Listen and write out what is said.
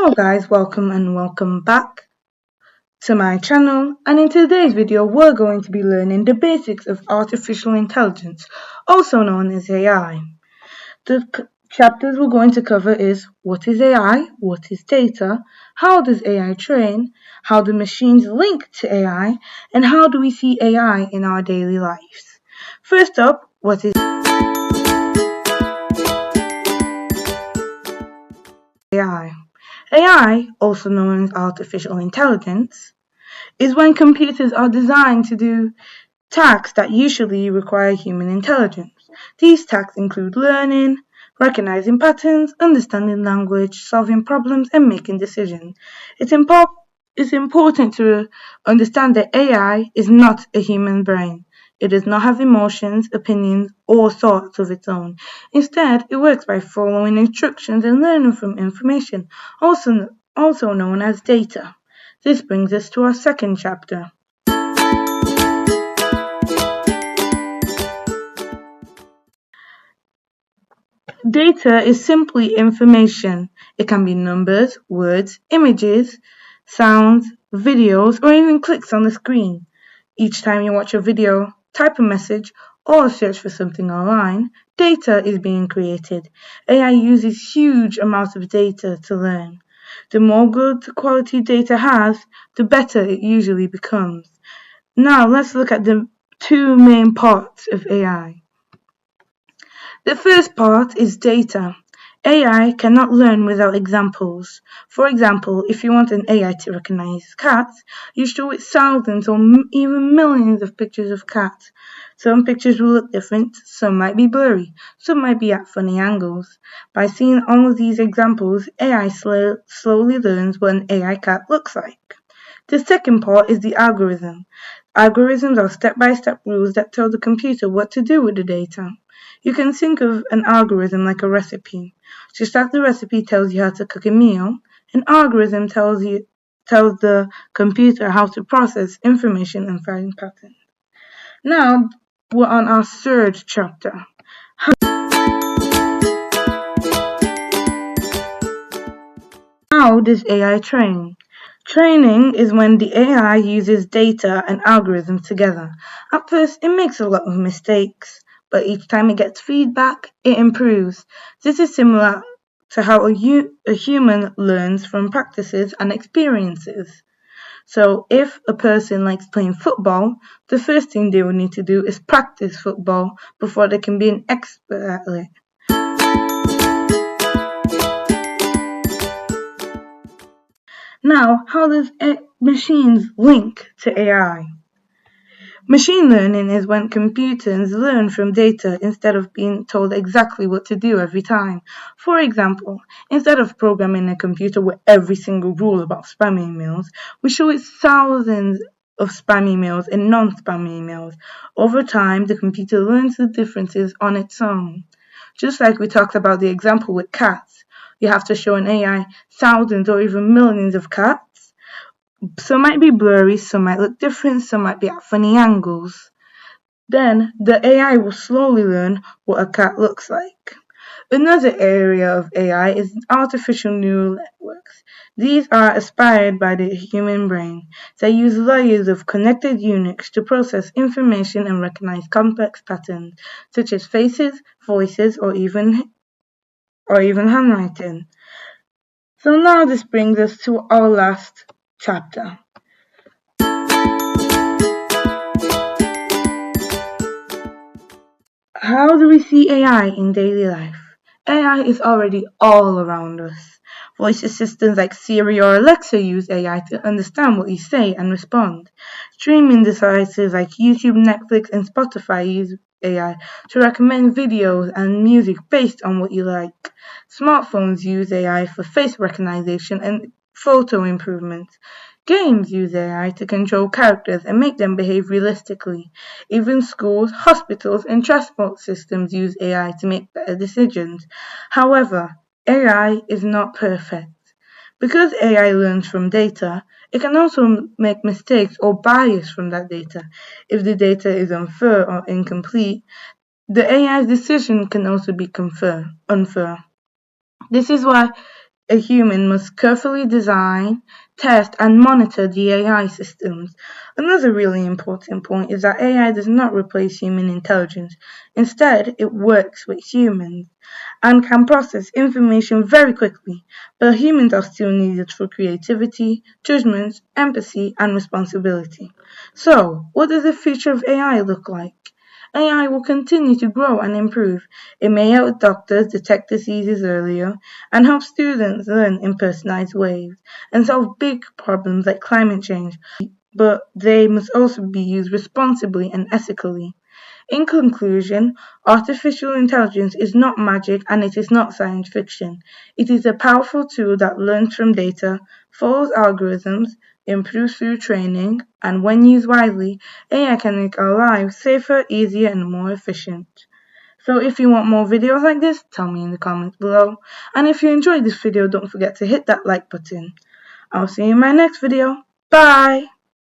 Hello guys, welcome back to my channel, and in today's video we're going to be learning the basics of artificial intelligence, also known as AI. The chapters we're going to cover is what is AI, what is data, how does AI train, how do machines link to AI, and how do we see AI in our daily lives. First up, what is AI? AI, also known as artificial intelligence, is when computers are designed to do tasks that usually require human intelligence. These tasks include learning, recognizing patterns, understanding language, solving problems, and making decisions. It's important to understand that AI is not a human brain. It does not have emotions, opinions, or thoughts of its own. Instead, it works by following instructions and learning from information, also known as data. This brings us to our second chapter. Data is simply information. It can be numbers, words, images, sounds, videos, or even clicks on the screen. Each time you watch a video, type a message, or search for something online, data is being created. AI uses huge amounts of data to learn. The more good quality data has, the better it usually becomes. Now let's look at the two main parts of AI. The first part is data. AI cannot learn without examples. For example, if you want an AI to recognize cats, you show it thousands or even millions of pictures of cats. Some pictures will look different, some might be blurry, some might be at funny angles. By seeing all of these examples, AI slowly learns what an AI cat looks like. The second part is the algorithm. Algorithms are step-by-step rules that tell the computer what to do with the data. You can think of an algorithm like a recipe. Just as the recipe tells you how to cook a meal, an algorithm tells the computer how to process information and find patterns. Now we're on our third chapter. How does AI train? Training is when the AI uses data and algorithms together. At first, it makes a lot of mistakes, but each time it gets feedback, it improves. This is similar to how a human learns from practices and experiences. So if a person likes playing football, the first thing they will need to do is practice football before they can be an expert at it. Now, how does machines link to AI? Machine learning is when computers learn from data instead of being told exactly what to do every time. For example, instead of programming a computer with every single rule about spam emails, we show it thousands of spam emails and non-spam emails. Over time, the computer learns the differences on its own. Just like we talked about the example with cats, you have to show an AI thousands or even millions of cats. Some might be blurry, some might look different, some might be at funny angles. Then the AI will slowly learn what a cat looks like. Another area of AI is artificial neural networks. These are inspired by the human brain. They use layers of connected units to process information and recognize complex patterns, such as faces, voices, or even handwriting. So now this brings us to our last chapter. How do we see AI in daily life? AI is already all around us. Voice assistants like Siri or Alexa use AI to understand what you say and respond. Streaming devices like YouTube, Netflix, and Spotify use AI to recommend videos and music based on what you like. Smartphones use AI for face recognition and photo improvements. Games use AI to control characters and make them behave realistically. Even schools, hospitals, and transport systems use AI to make better decisions. However, AI is not perfect. Because AI learns from data, it can also make mistakes or bias from that data. If the data is unfair or incomplete, the AI's decision can also be unfair. This is why A human must carefully design, test, and monitor the AI systems. Another really important point is that AI does not replace human intelligence. Instead, it works with humans and can process information very quickly, but humans are still needed for creativity, judgment, empathy, and responsibility. So, what does the future of AI look like? AI will continue to grow and improve. It may help doctors detect diseases earlier and help students learn in personalized ways and solve big problems like climate change, but they must also be used responsibly and ethically. In conclusion, artificial intelligence is not magic and it is not science fiction. It is a powerful tool that learns from data, follows algorithms, improves through training, and when used wisely, AI can make our lives safer, easier, and more efficient. So if you want more videos like this, tell me in the comments below. And if you enjoyed this video, don't forget to hit that like button. I'll see you in my next video. Bye!